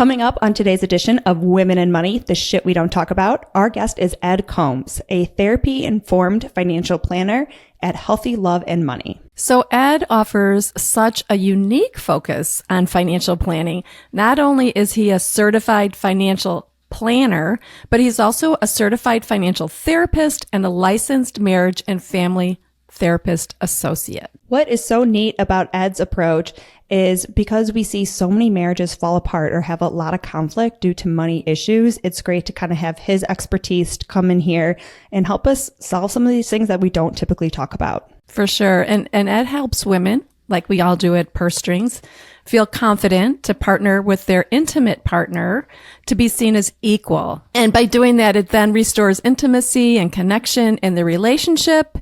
Coming up on today's edition of Women and Money, the shit we don't talk about, our guest is Ed Coambs, a therapy-informed financial planner at Healthy Love and Money. So Ed offers such a unique focus on financial planning. Not only is he a certified financial planner, but he's also a certified financial therapist and a licensed marriage and family therapist associate. What is so neat about Ed's approach is because we see so many marriages fall apart or have a lot of conflict due to money issues, it's great to kind of have his expertise to come in here and help us solve some of these things that we don't typically talk about. For sure. And Ed helps women, like we all do at Purse Strings, feel confident to partner with their intimate partner to be seen as equal. And by doing that, it then restores intimacy and connection in the relationship.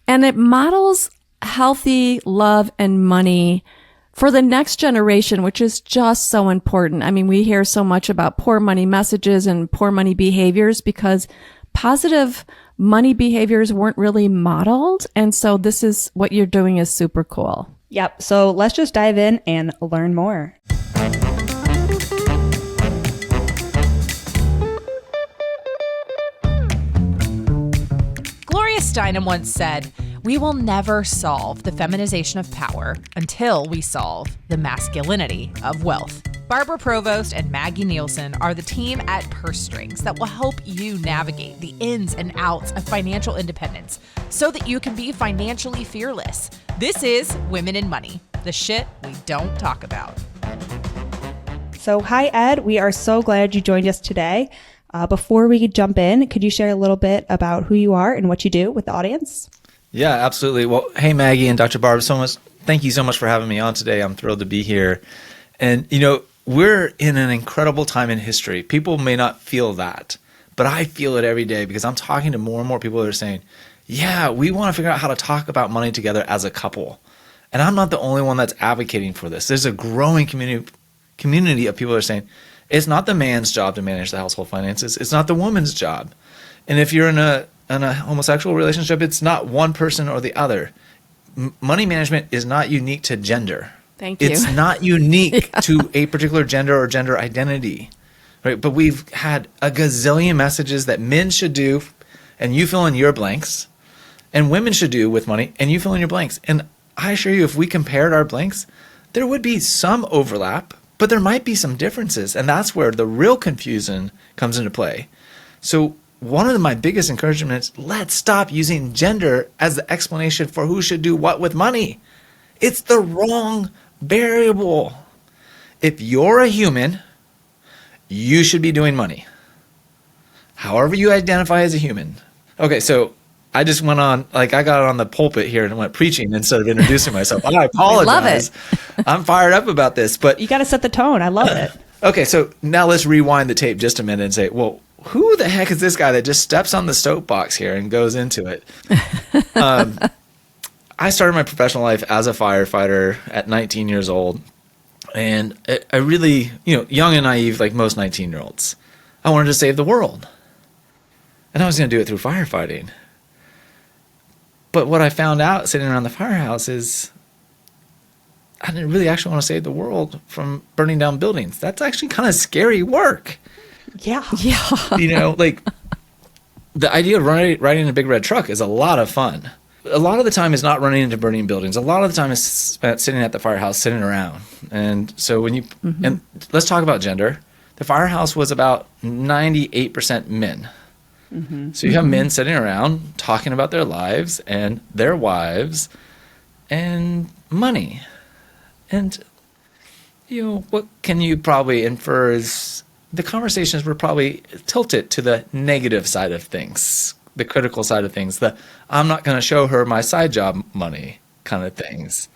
And it models healthy love and money for the next generation, which is just so important. I mean, we hear so much about poor money messages and poor money behaviors because positive money behaviors weren't really modeled. And so this is what you're doing is super cool. Yep. So let's just dive in and learn more. Gloria Steinem once said, "We will never solve the feminization of power until we solve the masculinity of wealth." Barbara Provost and Maggie Nielsen are the team at Purse Strings that will help you navigate the ins and outs of financial independence so that you can be financially fearless. This is Women in Money, the shit we don't talk about. So hi, Ed. We are so glad you joined us today. Before we jump in, could you share a little bit about who you are and what you do with the audience? Yeah, absolutely. Well, hey, Maggie and Dr. Barb, thank you so much for having me on today. I'm thrilled to be here. And, we're in an incredible time in history. People may not feel that, but I feel it every day because I'm talking to more and more people that are saying, yeah, we want to figure out how to talk about money together as a couple. And I'm not the only one that's advocating for this. There's a growing community of people that are saying, it's not the man's job to manage the household finances. It's not the woman's job. And if you're in a homosexual relationship, it's not one person or the other. Money management is not unique to gender. Thank you. It's not unique to a particular gender or gender identity, right? But we've had a gazillion messages that men should do, and you fill in your blanks, and women should do with money, and you fill in your blanks. And I assure you, if we compared our blanks, there would be some overlap, but there might be some differences. And that's where the real confusion comes into play. So one of my biggest encouragements, let's stop using gender as the explanation for who should do what with money. It's the wrong variable. If you're a human, you should be doing money. However you identify as a human. Okay, so I just went on, I got on the pulpit here and went preaching instead of introducing myself. I apologize. Love it. I'm fired up about this, but You got to set the tone. I love it. Okay, so now let's rewind the tape just a minute and say, well, who the heck is this guy that just steps on the soapbox here and goes into it? I started my professional life as a firefighter at 19 years old. And I really, young and naive like most 19-year-olds, I wanted to save the world. And I was going to do it through firefighting. But what I found out sitting around the firehouse is I didn't really actually want to save the world from burning down buildings. That's actually kind of scary work. Yeah. The idea of riding a big red truck is a lot of fun. A lot of the time is not running into burning buildings. A lot of the time is spent sitting at the firehouse, sitting around. And so and let's talk about gender. The firehouse was about 98% men. Mm-hmm. So you have men sitting around talking about their lives and their wives and money. And, what can you probably infer is the conversations were probably tilted to the negative side of things, the critical side of things, the I'm not going to show her my side job money kind of things.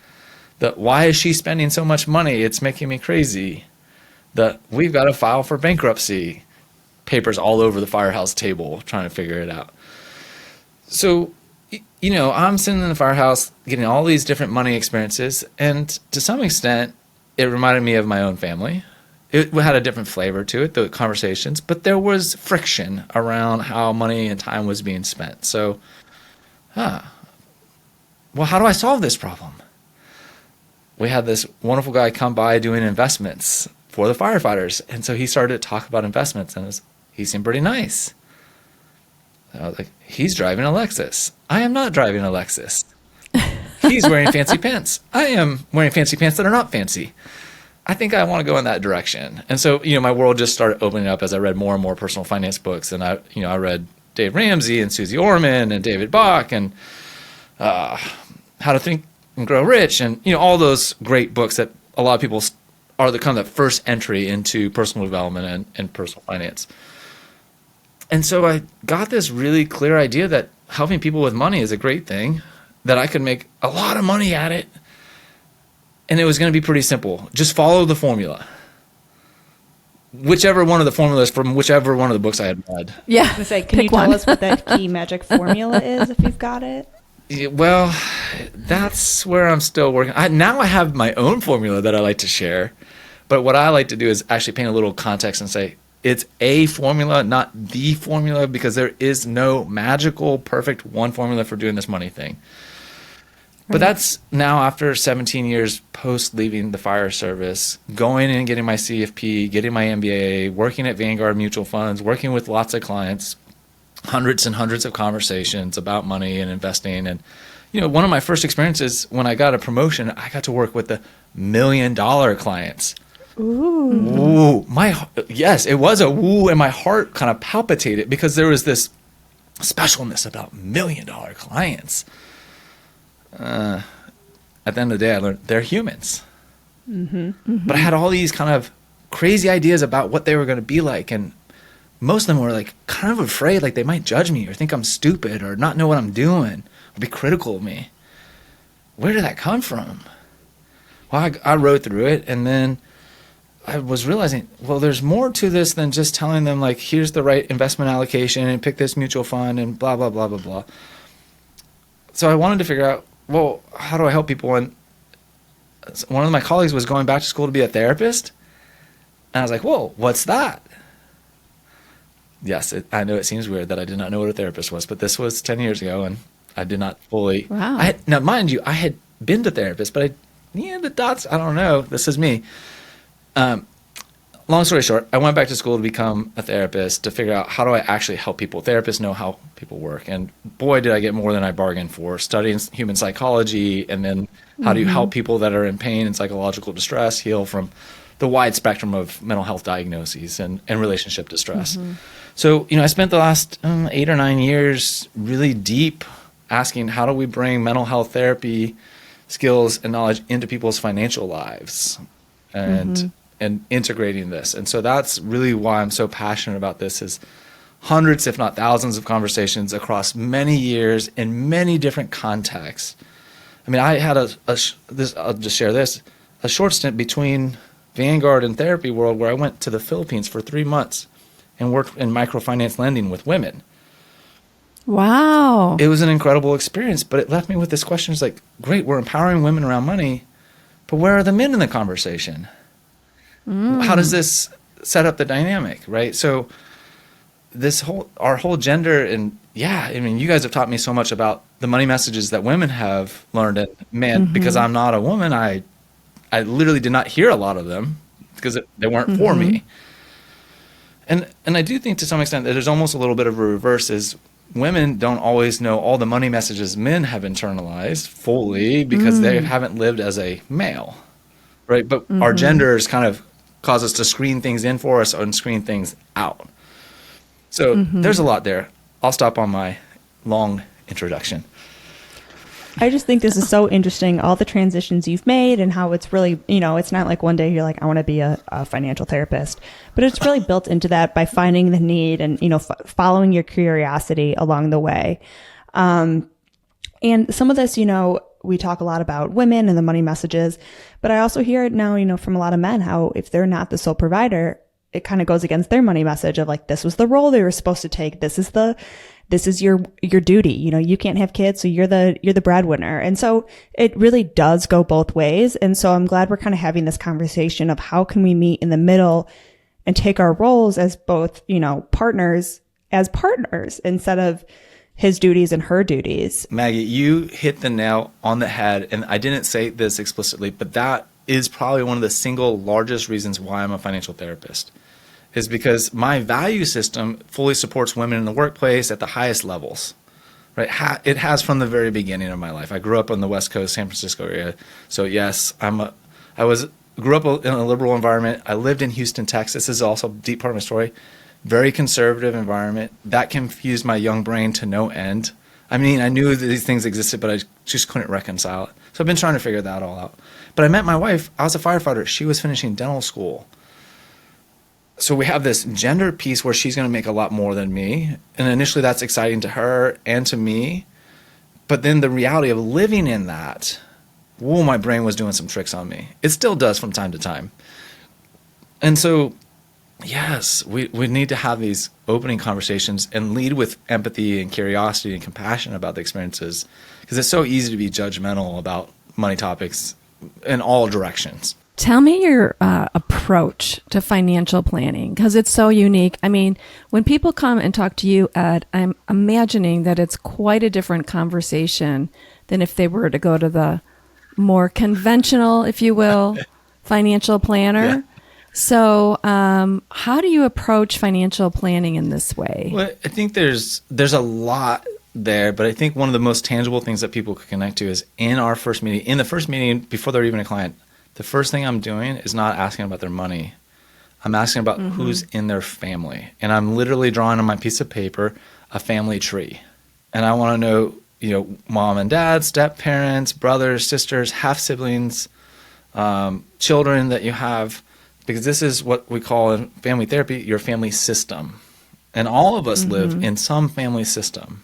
The why is she spending so much money? It's making me crazy. The we've got to file for bankruptcy. Papers all over the firehouse table trying to figure it out. So, I'm sitting in the firehouse getting all these different money experiences. And to some extent, it reminded me of my own family. It had a different flavor to it, the conversations, but there was friction around how money and time was being spent. So, well, how do I solve this problem? We had this wonderful guy come by doing investments, for the firefighters. And so he started to talk about investments, and he seemed pretty nice. I was like, he's driving a Lexus. I am not driving a Lexus. He's wearing fancy pants. I am wearing fancy pants that are not fancy. I think I want to go in that direction. And so, my world just started opening up as I read more and more personal finance books. And I read Dave Ramsey and Susie Orman and David Bach and How to Think and Grow Rich, and all those great books that a lot of people are the kind of the first entry into personal development and personal finance. And so I got this really clear idea that helping people with money is a great thing, that I could make a lot of money at it, and it was going to be pretty simple. Just follow the formula. Whichever one of the formulas from whichever one of the books I had read. Yeah. I was gonna say, can you tell us what that key magic formula is if you've got it? Yeah, well, that's where I'm still working. Now I have my own formula that I like to share, but what I like to do is actually paint a little context and say, it's a formula, not the formula, because there is no magical, perfect one formula for doing this money thing. But that's now after 17 years post leaving the fire service, going and getting my CFP, getting my MBA, working at Vanguard Mutual Funds, working with lots of clients, hundreds and hundreds of conversations about money and investing. And, one of my first experiences when I got a promotion, I got to work with the $1 million clients. Ooh. Yes, it was a woo, and my heart kind of palpitated because there was this specialness about $1 million clients. At the end of the day, I learned they're humans. But I had all these kind of crazy ideas about what they were going to be like, and most of them were like kind of afraid, like they might judge me or think I'm stupid or not know what I'm doing or be critical of me. Where did that come from? Well, I rode through it, and then I was realizing, well, there's more to this than just telling them, like, here's the right investment allocation and pick this mutual fund and blah, blah, blah, blah, blah. So I wanted to figure out, well, how do I help people? And one of my colleagues was going back to school to be a therapist. And I was like, whoa, what's that? Yes, I know it seems weird that I did not know what a therapist was, but this was 10 years ago, and I did not fully. Wow. Now, mind you, I had been to therapists, but the dots, I don't know. This is me. Long story short, I went back to school to become a therapist to figure out how do I actually help people. Therapists know how people work. And boy, did I get more than I bargained for, studying human psychology, and then how do you help people that are in pain and psychological distress heal from the wide spectrum of mental health diagnoses and relationship distress. So, I spent the last 8 or 9 years really deep asking, how do we bring mental health therapy skills and knowledge into people's financial lives? And integrating this. And so that's really why I'm so passionate about this, is hundreds, if not thousands, of conversations across many years in many different contexts. I mean, I had I'll just share this, a short stint between Vanguard and therapy world where I went to the Philippines for 3 months and worked in microfinance lending with women. Wow. It was an incredible experience, but it left me with this question. It's like, great, we're empowering women around money, but where are the men in the conversation? How does this set up the dynamic, right? So our whole gender, and you guys have taught me so much about the money messages that women have learned. And man, because I'm not a woman, I literally did not hear a lot of them because they weren't for me. And I do think to some extent that there's almost a little bit of a reverse, is women don't always know all the money messages men have internalized fully because they haven't lived as a male, right? But our genders kind of cause us to screen things in for us and screen things out. So there's a lot there. I'll stop on my long introduction. I just think this is so interesting, all the transitions you've made and how it's really, it's not like one day you're like, I want to be a financial therapist, but it's really built into that by finding the need and, following your curiosity along the way. And some of this, we talk a lot about women and the money messages, but I also hear it now, from a lot of men, how if they're not the sole provider, it kind of goes against their money message of like, this was the role they were supposed to take. This is your duty. You can't have kids, so you're the breadwinner. And so it really does go both ways. And so I'm glad we're kind of having this conversation of how can we meet in the middle and take our roles as both, partners instead of his duties and her duties. Maggie, you hit the nail on the head, and I didn't say this explicitly, but that is probably one of the single largest reasons why I'm a financial therapist, is because my value system fully supports women in the workplace at the highest levels. Right? It has from the very beginning of my life. I grew up on the West Coast, San Francisco area. So yes, grew up in a liberal environment. I lived in Houston, Texas. This is also a deep part of my story. Very conservative environment. That confused my young brain to no end. I mean, I knew that these things existed, but I just couldn't reconcile it. So I've been trying to figure that all out. But I met my wife. I was a firefighter. She was finishing dental school. So we have this gender piece where she's going to make a lot more than me. And initially that's exciting to her and to me. But then the reality of living in that, whoa, my brain was doing some tricks on me. It still does from time to time. And so, yes, we need to have these opening conversations and lead with empathy and curiosity and compassion about the experiences, because it's so easy to be judgmental about money topics in all directions. Tell me your approach to financial planning, because it's so unique. I mean, when people come and talk to you, Ed, I'm imagining that it's quite a different conversation than if they were to go to the more conventional, if you will, financial planner. Yeah. So how do you approach financial planning in this way? Well, I think there's a lot there, but I think one of the most tangible things that people could connect to is in the first meeting, before they're even a client, the first thing I'm doing is not asking about their money. I'm asking about who's in their family. And I'm literally drawing on my piece of paper a family tree. And I want to know, mom and dad, step parents, brothers, sisters, half siblings, children that you have, because this is what we call in family therapy, your family system. And all of us live in some family system.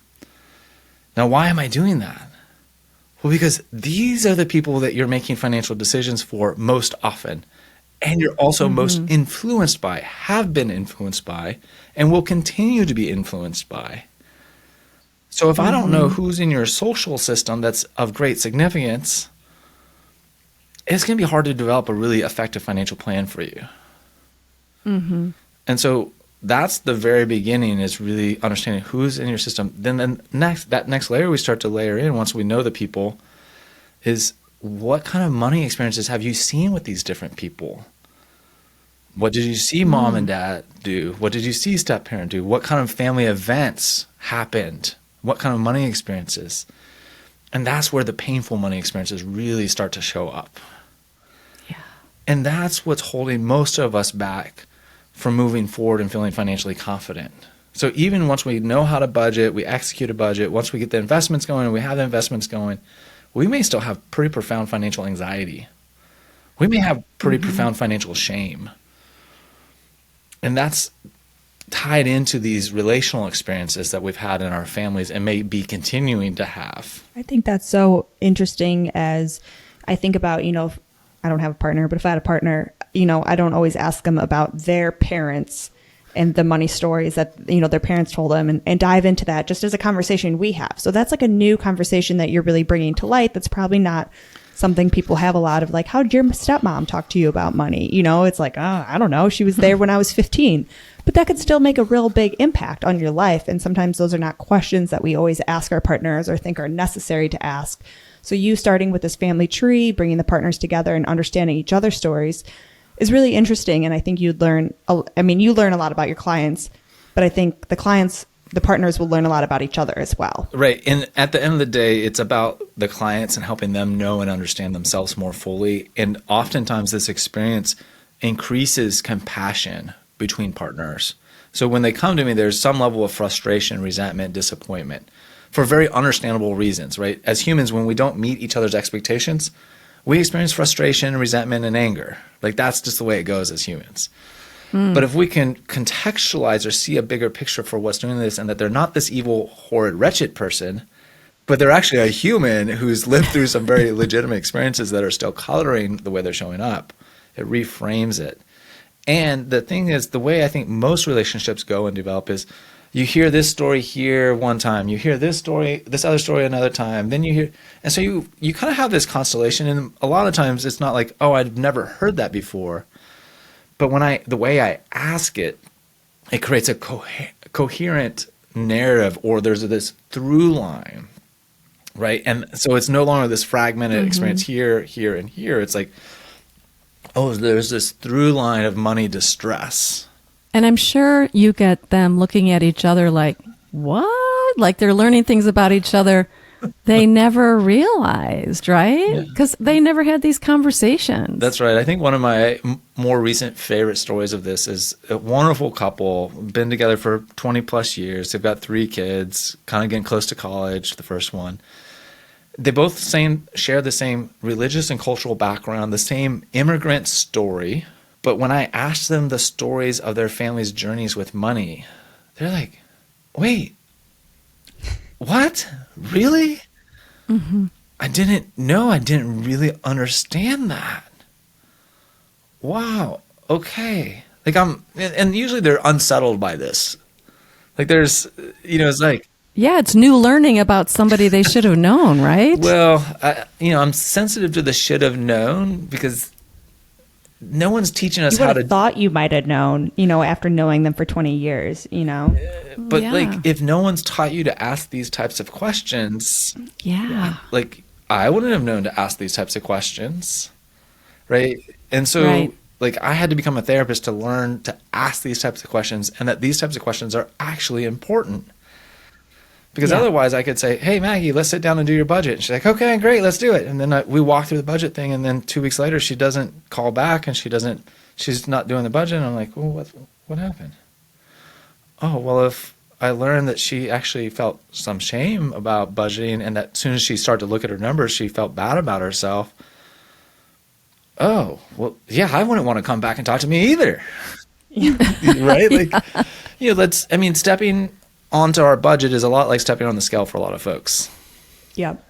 Now, why am I doing that? Well, because these are the people that you're making financial decisions for most often. And you're also most influenced by, have been influenced by, and will continue to be influenced by. So if I don't know who's in your social system that's of great significance, it's going to be hard to develop a really effective financial plan for you. And so that's the very beginning, is really understanding who's in your system. Then that next layer we start to layer in once we know the people is, what kind of money experiences have you seen with these different people? What did you see mom and dad do? What did you see step parent do? What kind of family events happened? What kind of money experiences? And that's where the painful money experiences really start to show up. Yeah. And that's what's holding most of us back from moving forward and feeling financially confident. So even once we know how to budget, we execute a budget, once we get the investments going and we have the investments going, we may still have pretty profound financial anxiety. We may have pretty profound financial shame. And that's tied into these relational experiences that we've had in our families and may be continuing to have. I think that's so interesting. As I think about, if I don't have a partner, but if I had a partner, I don't always ask them about their parents and the money stories that, their parents told them, and dive into that just as a conversation we have. So that's like a new conversation that you're really bringing to light. That's probably not something people have a lot of, like, how did your stepmom talk to you about money? It's like, oh, I don't know. She was there when I was 15. But that could still make a real big impact on your life. And sometimes those are not questions that we always ask our partners or think are necessary to ask. So you starting with this family tree, bringing the partners together and understanding each other's stories is really interesting. And I think you learn a lot about your clients, but I think the partners will learn a lot about each other as well. Right. And at the end of the day, it's about the clients and helping them know and understand themselves more fully. And oftentimes this experience increases compassion between partners. So when they come to me, there's some level of frustration, resentment, disappointment for very understandable reasons, right? As humans, when we don't meet each other's expectations, we experience frustration, resentment, and anger. Like, that's just the way it goes as humans. But if we can contextualize or see a bigger picture for what's doing this, and that they're not this evil, horrid, wretched person, but they're actually a human who's lived through some very legitimate experiences that are still coloring the way they're showing up, it reframes it. And the thing is, the way I think most relationships go and develop is, you hear this story here one time, you hear this other story another time, then you hear, and so you kind of have this constellation, and a lot of times it's not like, oh, I've never heard that before. But the way I ask it, it creates a coherent narrative, or there's this through line, right? And so it's no longer this fragmented experience here, here, and here. It's like, oh, there's this through line of money distress. And I'm sure you get them looking at each other like, what? Like they're learning things about each other they never realized, right? Because they never had these conversations. That's right. I think one of my more recent favorite stories of this is a wonderful couple, been together for 20 plus years. They've got 3 kids, kind of getting close to college, the first one. They both share the same religious and cultural background, the same immigrant story. But when I asked them the stories of their family's journeys with money, they're like, wait, what? Really? Mm-hmm. I didn't know. I didn't really understand that. Wow. Okay. Like and usually they're unsettled by this. Like there's, it's like, yeah, it's new learning about somebody they should have known, right? well, I'm sensitive to the should have known because no one's teaching us You would how have to. thought you might have known, after knowing them for 20 years, But Yeah. like, if no one's taught you to ask these types of questions, Yeah. like I wouldn't have known to ask these types of questions, right? And so, Right. like, I had to become a therapist to learn to ask these types of questions, and that these types of questions are actually important. Because Yeah. otherwise, I could say, "Hey, Maggie, let's sit down and do your budget." And she's like, "Okay, great, let's do it." And then we walk through the budget thing, and then 2 weeks later, she doesn't call back, and she's not doing the budget. And I'm like, "Well, what happened?" Oh, well, if I learned that she actually felt some shame about budgeting, and that as soon as she started to look at her numbers, she felt bad about herself. Oh, well, yeah, I wouldn't want to come back and talk to me either. Right? Like, stepping onto our budget is a lot like stepping on the scale for a lot of folks. Yep.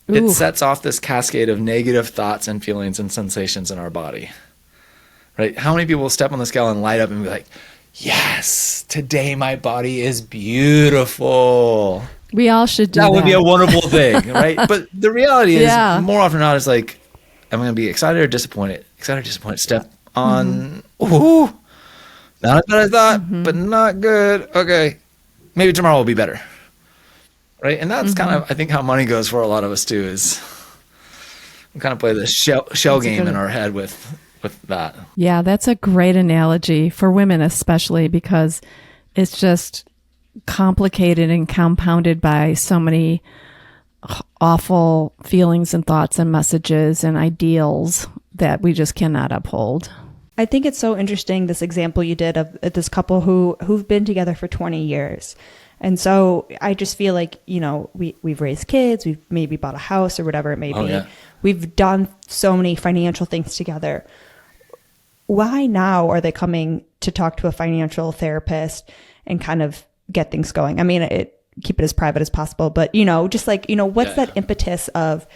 It Ooh. sets off this cascade of negative thoughts and feelings and sensations in our body. Right? How many people step on the scale and light up and be like, yes, today my body is beautiful. We all should do that. That would be a wonderful thing, right? But the reality is, Yeah. more often than not, it's like, I'm going to be excited or disappointed. Excited or disappointed. Step on, ooh, not as bad as I thought, but not good. Okay, maybe tomorrow will be better. Right? And that's kind of, I think, how money goes for a lot of us too, is we kind of play this shell game in our head with that. Yeah, that's a great analogy for women, especially because it's just complicated and compounded by so many awful feelings and thoughts and messages and ideals that we just cannot uphold. I think it's so interesting, this example you did of this couple who've been together for 20 years. And so I just feel like, we've raised kids, we've maybe bought a house or whatever it may be. Yeah. We've done so many financial things together. Why now are they coming to talk to a financial therapist and kind of get things going? I mean, keep it as private as possible, but what's that impetus of,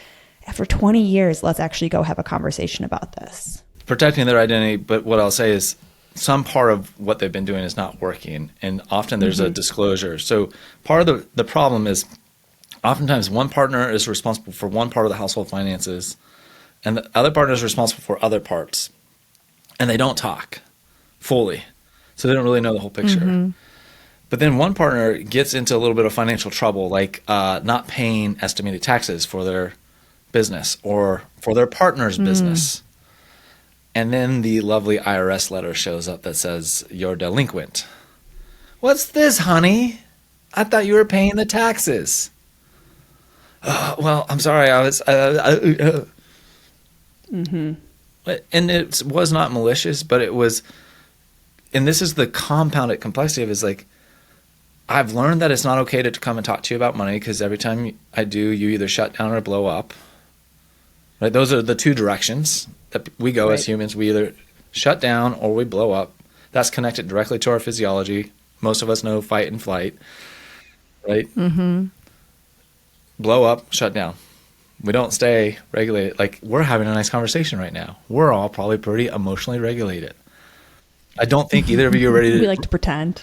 after 20 years, let's actually go have a conversation about this? Protecting their identity, but what I'll say is some part of what they've been doing is not working, and often there's a disclosure. So part of the problem is oftentimes one partner is responsible for one part of the household finances, and the other partner is responsible for other parts, and they don't talk fully, so they don't really know the whole picture. But then one partner gets into a little bit of financial trouble, like not paying estimated taxes for their business or for their partner's business. And then the lovely IRS letter shows up that says, "You're delinquent." What's this, honey? I thought you were paying the taxes. Well, I'm sorry. I was. And it was not malicious, but it was. And this is the compounded complexity of it, is like, I've learned that it's not okay to come and talk to you about money, because every time I do, you either shut down or blow up. Right? Those are the two directions that we go as humans. We either shut down or we blow up. That's connected directly to our physiology. Most of us know fight and flight. Right? Blow up, shut down. We don't stay regulated. Like, we're having a nice conversation right now. We're all probably pretty emotionally regulated. I don't think either of you are ready to. We like to pretend.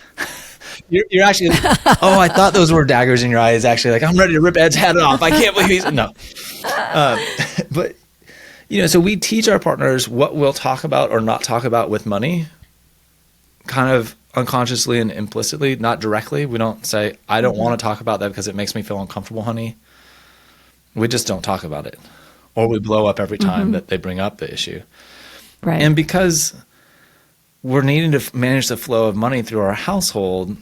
You're actually, oh, I thought those were daggers in your eyes. Actually, like, I'm ready to rip Ed's head off. I can't believe he's no. But so we teach our partners what we'll talk about or not talk about with money, kind of unconsciously and implicitly, not directly. We don't say, "I don't want to talk about that because it makes me feel uncomfortable, honey." We just don't talk about it, or we blow up every time that they bring up the issue. Right. And because we're needing to manage the flow of money through our household,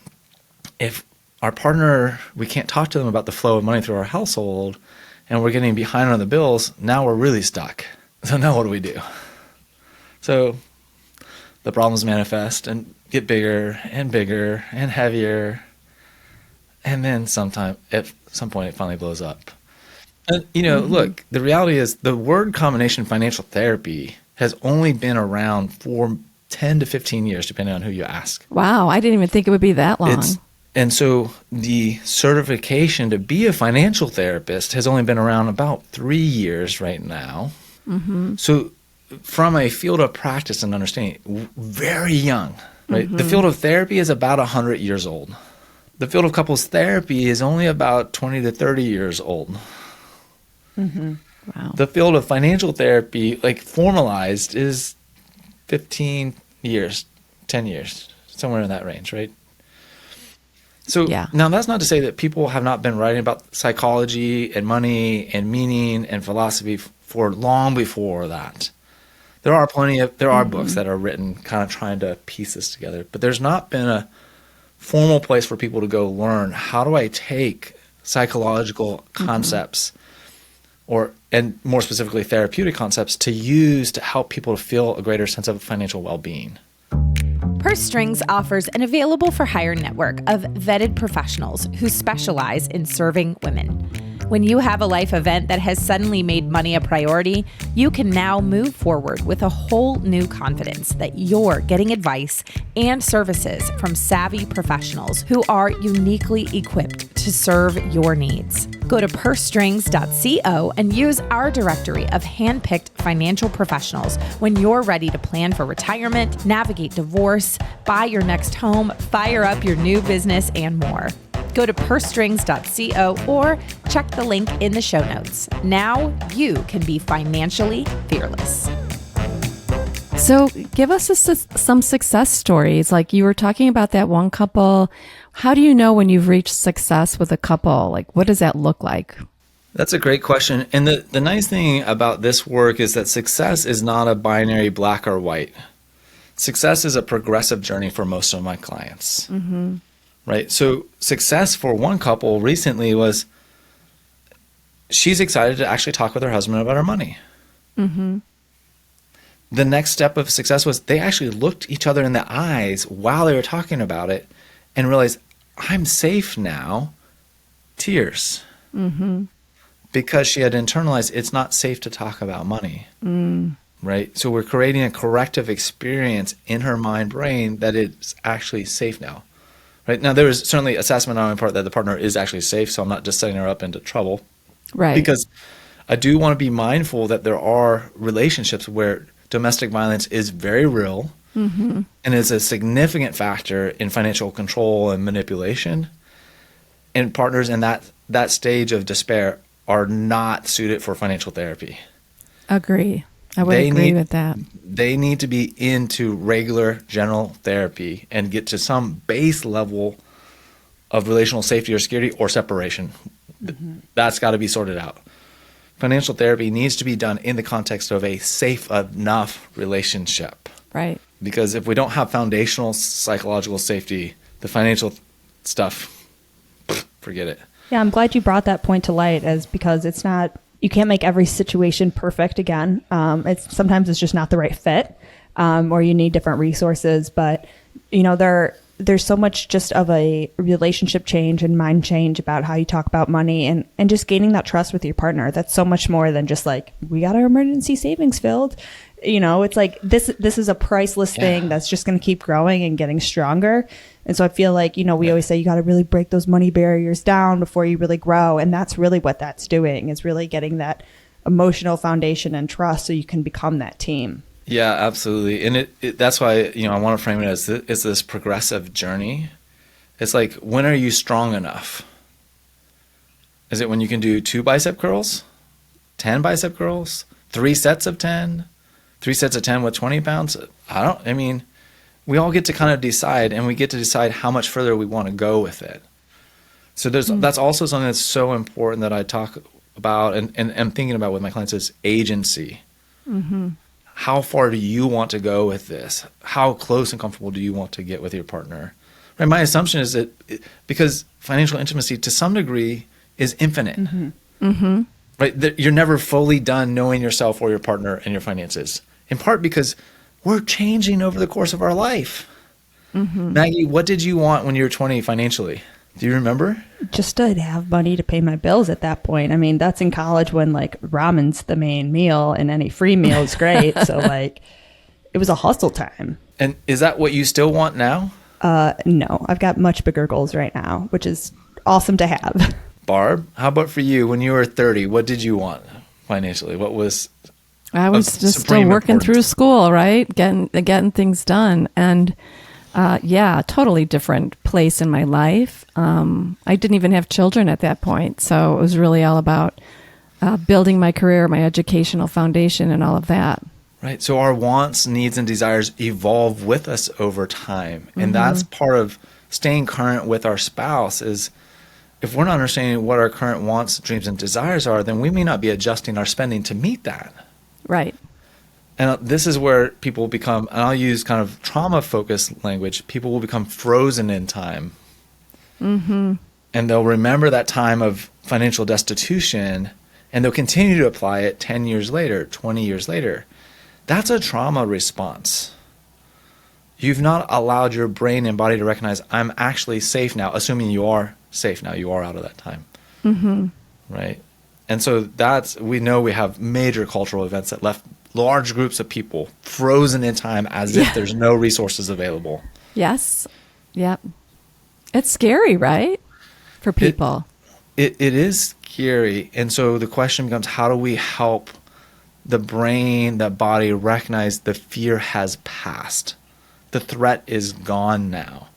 if our partner, we can't talk to them about the flow of money through our household, and we're getting behind on the bills, now we're really stuck. So now what do we do? So the problems manifest and get bigger and heavier. And then at some point it finally blows up. And, look, the reality is the word combination financial therapy has only been around for 10 to 15 years, depending on who you ask. Wow. I didn't even think it would be that long. And so the certification to be a financial therapist has only been around about 3 years right now. Mm-hmm. So from a field of practice and understanding, very young, right? Mm-hmm. The field of therapy is about 100 years old. The field of couples therapy is only about 20 to 30 years old. Mm-hmm. Wow. The field of financial therapy, like formalized, is 15 years, 10 years, somewhere in that range, right? So now that's not to say that people have not been writing about psychology and money and meaning and philosophy for long before that. There are books that are written kind of trying to piece this together, but there's not been a formal place for people to go learn, how do I take psychological concepts and more specifically therapeutic concepts to use to help people to feel a greater sense of financial well-being. Purse Strings offers an available for hire network of vetted professionals who specialize in serving women. When you have a life event that has suddenly made money a priority, you can now move forward with a whole new confidence that you're getting advice and services from savvy professionals who are uniquely equipped to serve your needs. Go to pursestrings.co and use our directory of handpicked financial professionals when you're ready to plan for retirement, navigate divorce, buy your next home, fire up your new business, and more. Go to pursestrings.co or check the link in the show notes. Now you can be financially fearless. So give us some success stories. Like you were talking about that one couple. How do you know when you've reached success with a couple? Like, what does that look like? That's a great question. And the nice thing about this work is that success is not a binary black or white. Success is a progressive journey for most of my clients. Mm-hmm. Right? So success for one couple recently was she's excited to actually talk with her husband about her money. Mm-hmm. The next step of success was they actually looked each other in the eyes while they were talking about it and realized, I'm safe now. Tears. Mm-hmm. Because she had internalized, it's not safe to talk about money. Mm. Right? So we're creating a corrective experience in her mind, brain that it's actually safe now. Right? Now, there was certainly assessment on my part that the partner is actually safe, so I'm not just setting her up into trouble. Right. Because I do want to be mindful that there are relationships where domestic violence is very real and is a significant factor in financial control and manipulation. And partners in that stage of despair are not suited for financial therapy. Agree. I would agree with that. They need to be into regular general therapy and get to some base level of relational safety or security or separation. Mm-hmm. That's got to be sorted out. Financial therapy needs to be done in the context of a safe enough relationship. Right. Because if we don't have foundational psychological safety, the financial stuff, forget it. Yeah, I'm glad you brought that point to light, as because it's not, you can't make every situation perfect again. Sometimes it's just not the right fit, or you need different resources. But there's so much just of a relationship change and mind change about how you talk about money and just gaining that trust with your partner. That's so much more than just like, we got our emergency savings filled. It's like this is a priceless thing that's just going to keep growing and getting stronger. And so I feel like, we always say you got to really break those money barriers down before you really grow. And that's really what that's doing, is really getting that emotional foundation and trust so you can become that team. Yeah, absolutely. And that's why, I want to frame it as this progressive journey. It's like, when are you strong enough? Is it when you can do 2 bicep curls, 10 bicep curls, 3 sets of 10, 3 sets of 10 with 20 pounds? We all get to kind of decide, and we get to decide how much further we want to go with it. So that's also something that's so important that I talk about and am thinking about with my clients is agency. Mm-hmm. how far do you want to go with this? How close and comfortable do you want to get with your partner? Right. My assumption is that because financial intimacy to some degree is infinite, right? You're never fully done knowing yourself or your partner and your finances, in part because we're changing over the course of our life. Maggie, what did you want when you were 20 financially? Do you remember? Just to have money to pay my bills at that point. I mean, that's in college when like ramen's the main meal and any free meal is great. So like it was a hustle time. And is that what you still want now? No, I've got much bigger goals right now, which is awesome to have. Barb, how about for you? When you were 30, what did you want financially? What was I was just still working through school, right? Getting things done. And totally different place in my life. I didn't even have children at that point. So it was really all about building my career, my educational foundation, and all of that. Right. So our wants, needs, and desires evolve with us over time. And that's part of staying current with our spouse is if we're not understanding what our current wants, dreams, and desires are, then we may not be adjusting our spending to meet that. Right. And this is where people become, and I'll use kind of trauma-focused language, people will become frozen in time. And they'll remember that time of financial destitution, and they'll continue to apply it 10 years later, 20 years later. That's a trauma response. You've not allowed your brain and body to recognize, I'm actually safe now, assuming you are safe now, you are out of that time. Right? And so we know we have major cultural events that left large groups of people frozen in time as if there's no resources available. Yes. Yep. It's scary, right? For people. It is scary. And so the question becomes, how do we help the brain, the body recognize the fear has passed? The threat is gone now.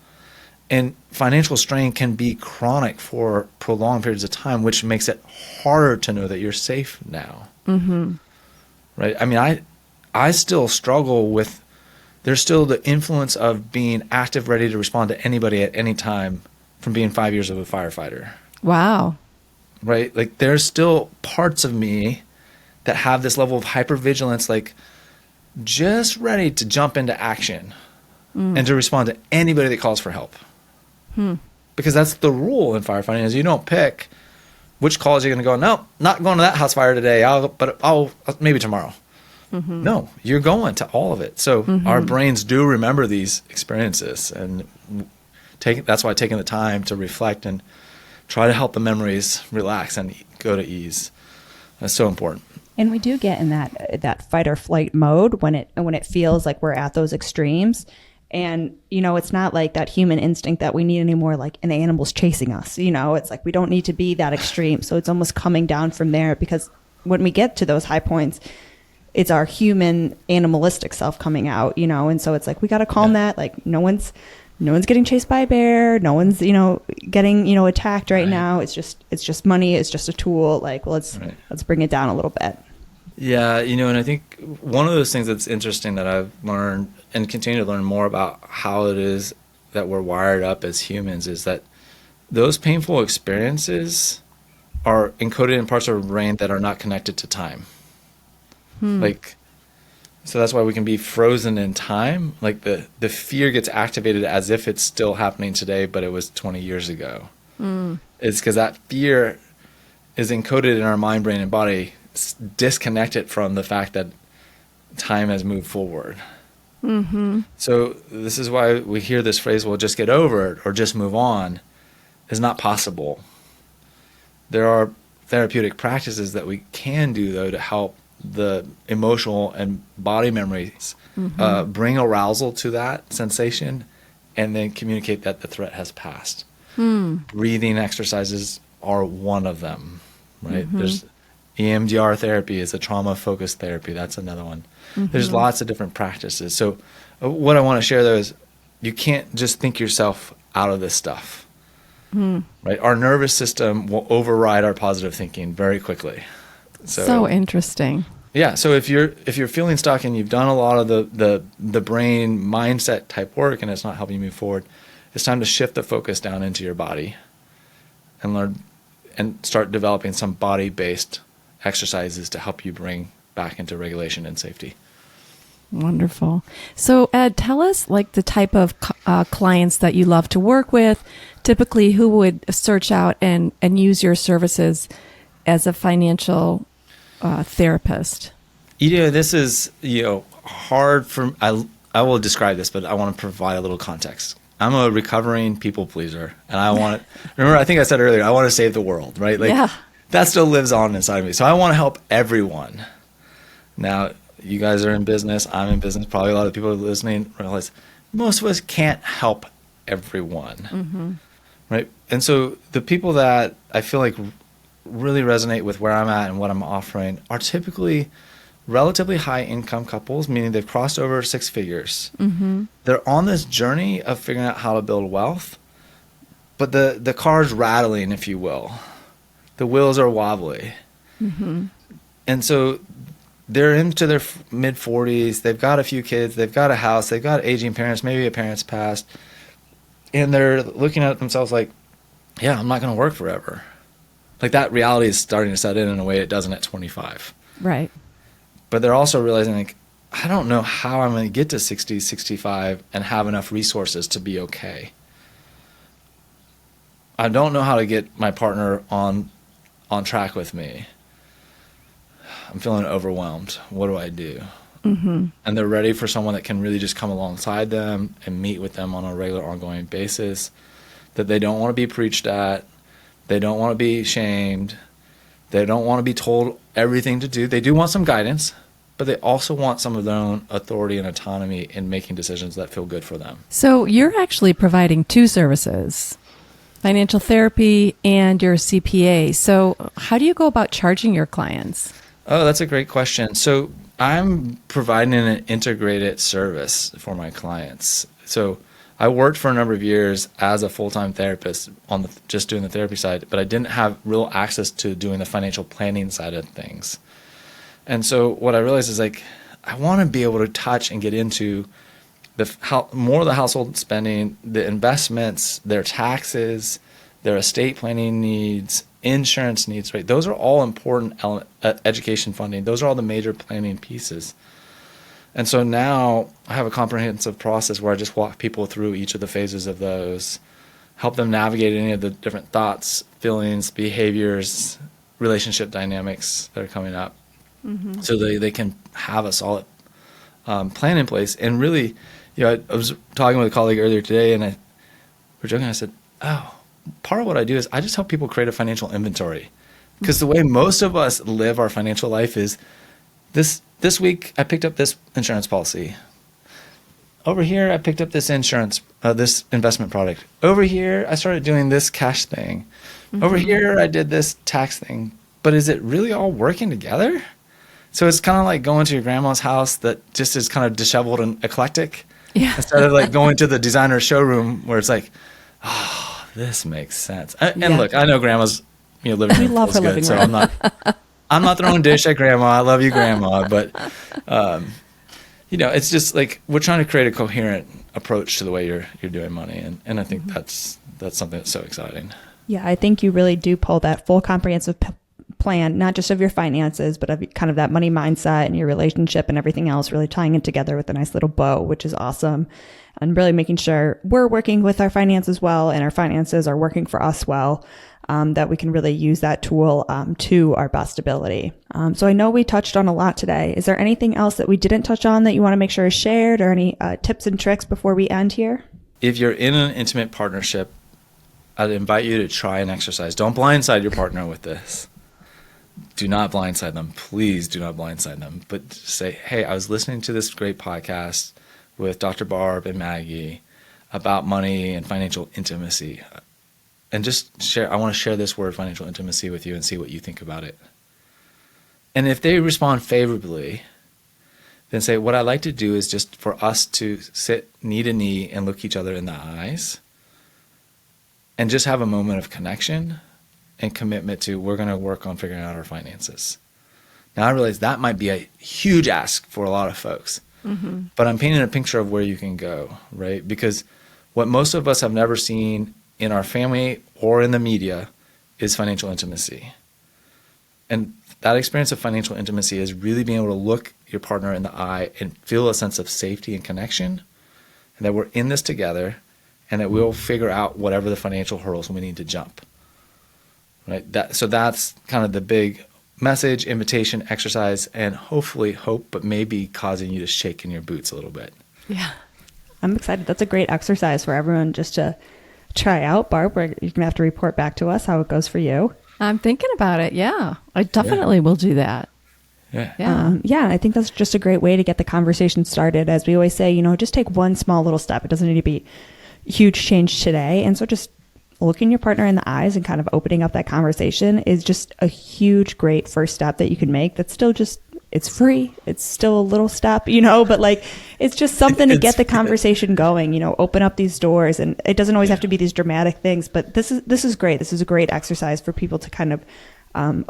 And financial strain can be chronic for prolonged periods of time, which makes it harder to know that you're safe now. Right? I mean, I still struggle with, there's still the influence of being active, ready to respond to anybody at any time from being 5 years of a firefighter. Wow. Right? Like there's still parts of me that have this level of hypervigilance, like just ready to jump into action and to respond to anybody that calls for help. Because that's the rule in firefighting is you don't pick which calls you're going to go, no, not going to that house fire today, but I'll maybe tomorrow. No, you're going to all of it. So our brains do remember these experiences, and that's why taking the time to reflect and try to help the memories relax and go to ease. That's so important. And we do get in that fight or flight mode when it feels like we're at those extremes. And, it's not like that human instinct that we need anymore, like an animal's chasing us. It's like we don't need to be that extreme. So it's almost coming down from there, because when we get to those high points, it's our human animalistic self coming out, and so it's like we got to calm that. Like no one's getting chased by a bear. No one's, getting, attacked right now. It's just money. It's just a tool. Like, well, let's bring it down a little bit. Yeah. And I think one of those things that's interesting that I've learned and continue to learn more about how it is that we're wired up as humans is that those painful experiences are encoded in parts of our brain that are not connected to time. So that's why we can be frozen in time. Like the fear gets activated as if it's still happening today, but it was 20 years ago. It's because that fear is encoded in our mind, brain, and body, disconnected from the fact that time has moved forward. So this is why we hear this phrase, well, just get over it or just move on, is not possible. There are therapeutic practices that we can do, though, to help the emotional and body memories bring arousal to that sensation and then communicate that the threat has passed. Breathing exercises are one of them, right? There's EMDR therapy is a trauma-focused therapy. That's another one. There's lots of different practices. So what I want to share, though, is you can't just think yourself out of this stuff, right? Our nervous system will override our positive thinking very quickly. So interesting. Yeah. So if you're feeling stuck and you've done a lot of the brain mindset type work and it's not helping you move forward, it's time to shift the focus down into your body and learn and start developing some body-based exercises to help you bring back into regulation and safety. Wonderful. So, Ed, tell us like the type of clients that you love to work with. Typically, who would search out and use your services as a financial therapist? This is, hard for, I will describe this, but I want to provide a little context. I'm a recovering people pleaser, and remember, I think I said earlier, I want to save the world, right? That still lives on inside of me. So I want to help everyone. Now, you guys are in business. I'm in business. Probably a lot of people listening realize most of us can't help everyone, right? And so the people that I feel like really resonate with where I'm at and what I'm offering are typically relatively high income couples, meaning they've crossed over 6 figures. They're on this journey of figuring out how to build wealth, but the car's rattling, if you will. The wheels are wobbly. And so they're into their mid 40s. They've got a few kids. They've got a house. They've got aging parents. Maybe a parent's passed. And they're looking at themselves like, yeah, I'm not going to work forever. Like that reality is starting to set in a way it doesn't at 25. Right. But they're also realizing like, I don't know how I'm going to get to 60, 65 and have enough resources to be okay. I don't know how to get my partner on track with me. I'm feeling overwhelmed. What do I do? And they're ready for someone that can really just come alongside them and meet with them on a regular, ongoing basis, that they don't want to be preached at. They don't want to be shamed. They don't want to be told everything to do. They do want some guidance, but they also want some of their own authority and autonomy in making decisions that feel good for them. So you're actually providing 2 services, financial therapy and your CPA. So how do you go about charging your clients? Oh, that's a great question. So I'm providing an integrated service for my clients. So I worked for a number of years as a full-time therapist on just doing the therapy side, but I didn't have real access to doing the financial planning side of things. And so what I realized is like, I want to be able to touch and get into more of the household spending, the investments, their taxes, their estate planning needs, insurance needs, right? Those are all important education funding. Those are all the major planning pieces. And so now I have a comprehensive process where I just walk people through each of the phases of those, help them navigate any of the different thoughts, feelings, behaviors, relationship dynamics that are coming up, so they can have a solid plan in place. And really, I was talking with a colleague earlier today, and we're joking. I said, part of what I do is I just help people create a financial inventory, because the way most of us live our financial life is this week I picked up this insurance policy. Over here I picked up this this investment product. Over here I started doing this cash thing. Over here I did this tax thing. But is it really all working together? So it's kind of like going to your grandma's house that just is kind of disheveled and eclectic. Yeah. Instead of like going to the designer showroom where it's like, this makes sense. And look, I know grandma's, living room love feels her good, living so room. I'm not throwing dish at grandma. I love you, grandma, but it's just like we're trying to create a coherent approach to the way you're doing money, and I think that's something that's so exciting. Yeah, I think you really do pull that full comprehensive plan, not just of your finances, but of kind of that money mindset and your relationship and everything else, really tying it together with a nice little bow, which is awesome. And really making sure we're working with our finances well and our finances are working for us well, that we can really use that tool to our best ability. So I know we touched on a lot today. Is there anything else that we didn't touch on that you want to make sure is shared, or any tips and tricks before we end here? If you're in an intimate partnership, I'd invite you to try an exercise. Don't blindside your partner with this. Do not blindside them. Please do not blindside them. But just say, hey, I was listening to this great podcast with Dr. Barb and Maggie about money and financial intimacy. And just share, I want to share this word, financial intimacy, with you and see what you think about it. And if they respond favorably, then say, what I'd like to do is just for us to sit knee to knee and look each other in the eyes and just have a moment of connection and commitment to, we're going to work on figuring out our finances. Now I realize that might be a huge ask for a lot of folks, but I'm painting a picture of where you can go, right? Because what most of us have never seen in our family or in the media is financial intimacy. And that experience of financial intimacy is really being able to look your partner in the eye and feel a sense of safety and connection, and that we're in this together, and that we'll figure out whatever the financial hurdles we need to jump. Right? So that's kind of the big message, invitation, exercise, and hopefully hope, but maybe causing you to shake in your boots a little bit. Yeah. I'm excited. That's a great exercise for everyone just to try out. Barb, you're going to have to report back to us how it goes for you. I'm thinking about it. Yeah. I definitely will do that. Yeah. Yeah. I think that's just a great way to get the conversation started. As we always say, just take one small little step. It doesn't need to be huge change today. And so just looking your partner in the eyes and kind of opening up that conversation is just a huge, great first step that you can make. That's still just, it's free. It's still a little step, but like, it's just something to get the conversation going, open up these doors. And it doesn't always have to be these dramatic things, but this is great. This is a great exercise for people to kind of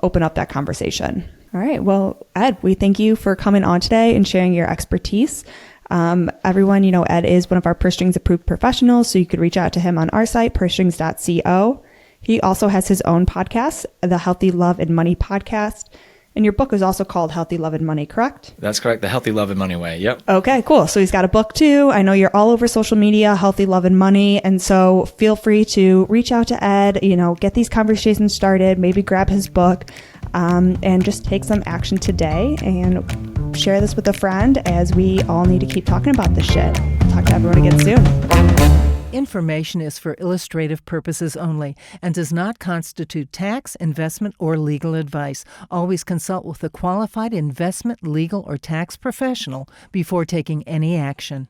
open up that conversation. All right. Well, Ed, we thank you for coming on today and sharing your expertise. Everyone, Ed is one of our Purse Strings approved professionals, so you could reach out to him on our site, pursestrings.co. He also has his own podcast, the Healthy Love and Money podcast. And your book is also called Healthy Love and Money, correct? That's correct. The Healthy Love and Money Way. Yep. Okay, cool. So he's got a book too. I know you're all over social media, Healthy Love and Money. And so feel free to reach out to Ed, get these conversations started, maybe grab his book, and just take some action today and share this with a friend, as we all need to keep talking about this shit. Talk to everyone again soon. Information is for illustrative purposes only and does not constitute tax, investment, or legal advice. Always consult with a qualified investment, legal, or tax professional before taking any action.